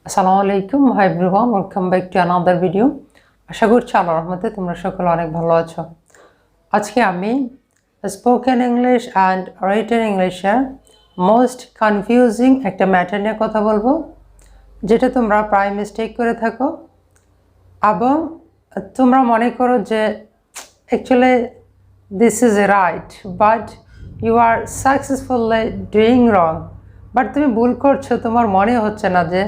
আসসালামু আলাইকুম, hi everyone, welcome back to another video. আশা করছি আল্লাহর রহমতে তোমরা সকলে অনেক ভালো আছো। আজকে আমি স্পোকেন ইংলিশ অ্যান্ড রিটেন ইংলিশের মোস্ট কনফিউজিং একটা ম্যাটার নিয়ে কথা বলবো, যেটা তোমরা প্রায় মিস্টেক করে থাকো এবং তোমরা মনে করো যে actually this is right, but you are successfully doing wrong. But তুমি ভুল করছো, তোমার মনে হচ্ছে না যে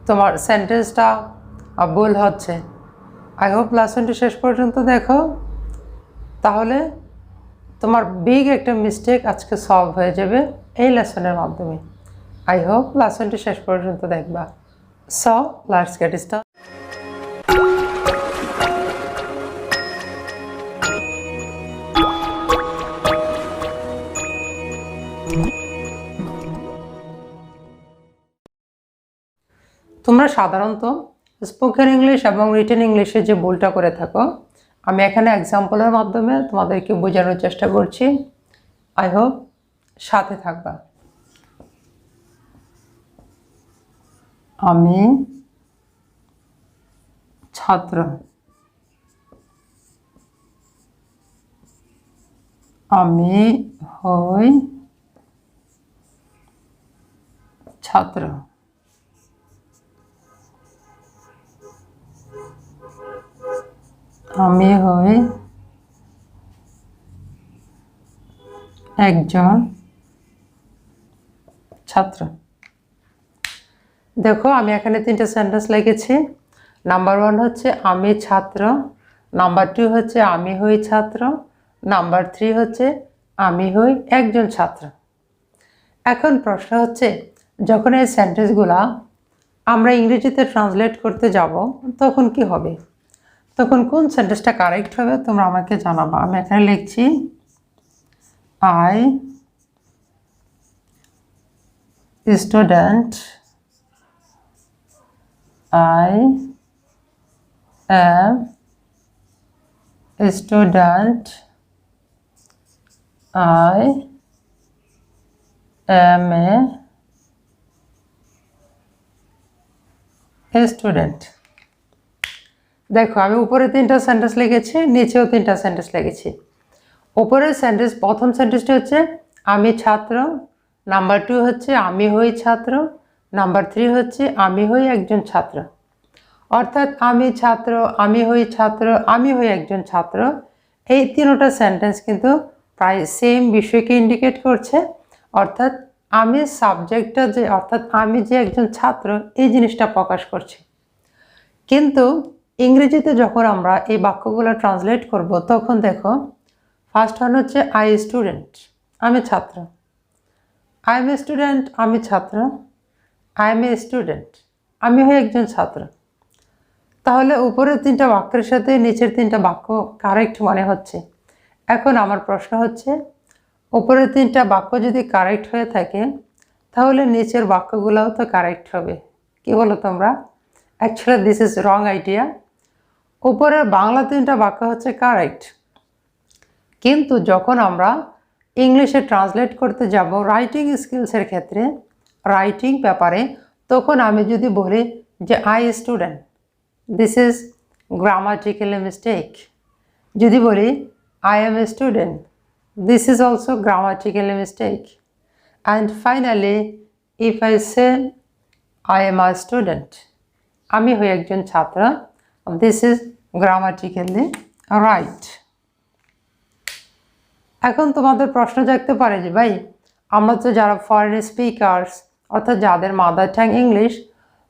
তোমার সেন্টেন্সটা ভুল হচ্ছে। আই হোপ লেসনটি শেষ পর্যন্ত দেখো, তাহলে তোমার বিগ একটা মিস্টেক আজকে সলভ হয়ে যাবে এই লেসনের মাধ্যমে। আই হোপ লেসনটি শেষ পর্যন্ত দেখবা। So let's get start. তোমরা সাধারণত স্পোকেন ইংলিশ এবং রিটেন ইংলিশে যে ভুলটা করে থাকো, আমি এখানে এক্সাম্পলের মাধ্যমে তোমাদেরকে বোঝানোর চেষ্টা করছি। আই হোপ সাথে থাকবা। আমি ছাত্র, আমি হই ছাত্র, আমি হই একজন ছাত্র। দেখো আমি এখানে তিনটা সেন্টেন্স লিখেছি। নাম্বার 1 হচ্ছে আমি ছাত্র, নাম্বার 2 হচ্ছে আমি হই ছাত্র, নাম্বার 3 হচ্ছে আমি হই একজন ছাত্র। এখন প্রশ্ন হচ্ছে, যখন এই সেন্টেন্সগুলা আমরা ইংরেজিতে ট্রান্সলেট করতে যাব তখন কি হবে, তখন কোন সেন্টেন্সটা কারেক্ট হবে তোমরা আমাকে জানাবা। আমি এখানে লিখছি I student, I am a student, I am a student. দেখো আমি উপরে তিনটা সেন্টেন্স লিখেছি, নিচেও তিনটা সেন্টেন্স লিখেছি। উপরের সেন্টেন্স, প্রথম সেন্টেন্সটা হচ্ছে আমি ছাত্র, নাম্বার 2 হচ্ছে আমি হই ছাত্র, নাম্বার 3 হচ্ছে আমি হই একজন ছাত্র। অর্থাৎ আমি ছাত্র, আমি হই ছাত্র, আমি হই একজন ছাত্র, এই তিনটা সেন্টেন্স কিন্তু প্রায় সেম বিষয়কে ইন্ডিকেট করছে। অর্থাৎ আমি সাবজেক্টটা যে, অর্থাৎ আমি যে একজন ছাত্র, এই জিনিসটা প্রকাশ করছে। কিন্তু ইংরেজিতে যখন আমরা এই বাক্যগুলো ট্রান্সলেট করব তখন দেখো ফার্স্ট ওয়ান হচ্ছে আই স্টুডেন্ট, আমি ছাত্র, আই এম এ স্টুডেন্ট, আমি ছাত্র, আই এম এ স্টুডেন্ট, আমি হই একজন ছাত্র। তাহলে উপরের তিনটা বাক্যের সাথে নিচের তিনটা বাক্য কারেক্ট মনে হচ্ছে। এখন আমার প্রশ্ন হচ্ছে, উপরের তিনটা বাক্য যদি কারেক্ট হয়ে থাকে তাহলে নিচের বাক্যগুলোও তো কারেক্ট হবে। কি বলো তোমরা? Actually this is wrong idea. উপরের বাংলা তিনটা বাক্য হচ্ছে কারেক্ট, কিন্তু যখন আমরা ইংলিশে ট্রান্সলেট করতে যাব রাইটিং স্কিলসের ক্ষেত্রে, রাইটিং ব্যাপারে, তখন আমি যদি বলি যে I student, this is grammatically mistake. যদি বলি I M a student, this is also grammatically mistake. And finally if I say I am a student, আমি হই একজন ছাত্র, দিস ইজ গ্রামাটিক্যালি রাইট। এখন তোমাদের প্রশ্ন জাগতে পারে যে ভাই, আমরা তো যারা ফরেন স্পিকার্স, অর্থাৎ যাদের মাদার টাং ইংলিশ,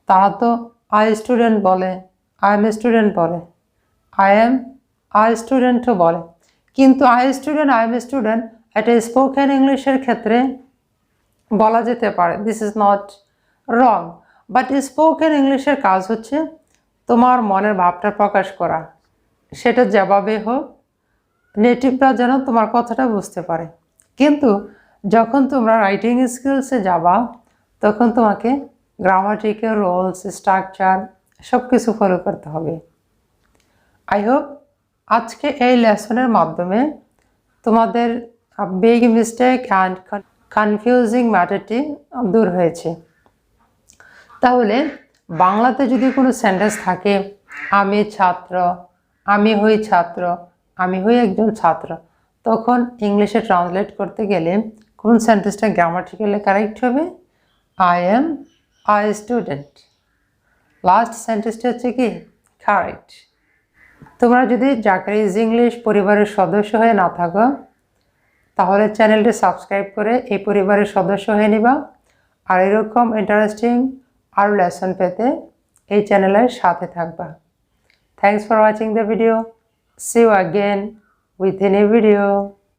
তারা তো আই স্টুডেন্ট বলে, আই এম স্টুডেন্ট বলে, আই এম আই স্টুডেন্টও বলে। কিন্তু I student, I am student এটা স্পোকেন ইংলিশের ক্ষেত্রে বলা যেতে পারে, this is not wrong. But spoken ইংলিশের কাজ হচ্ছে তোমার মনের ভাবটা প্রকাশ করা, সেটা যেভাবে হোক নেটিভরা যেন তোমার কথাটা বুঝতে পারে। কিন্তু যখন তোমরা রাইটিং স্কিলসে যাবা তখন তোমাকে গ্রামাটিক্যাল রুলস, স্ট্রাকচার সব কিছু ফলো করতে হবে। আই হোপ আজকে এই লেসনের মাধ্যমে তোমাদের বিগ মিস্টেক অ্যান্ড কনফিউজিং ম্যাটারটি দূর হয়েছে। তাহলে বাংলাতে যদি কোনো সেন্টেন্স থাকে আমি ছাত্র, আমি হই ছাত্র, আমি হই একজন ছাত্র, তখন ইংলিশে ট্রান্সলেট করতে গেলে কোন সেন্টেন্সটা গ্রামাটিক্যালি কারেক্ট হবে? I am a student. Last সেন্টেন্সটা হচ্ছে কি কারেক্ট। তোমরা যদি জাকারিয়া ইজি ইংলিশ পরিবারের সদস্য হয়ে না থাকো তাহলে চ্যানেলটি সাবস্ক্রাইব করে এই পরিবারের সদস্য হয়ে নিবা, আর এরকম ইন্টারেস্টিং আরও লেসন পেতে এই চ্যানেলের সাথে থাকবা। Thanks for watching the video. See you again with a new video.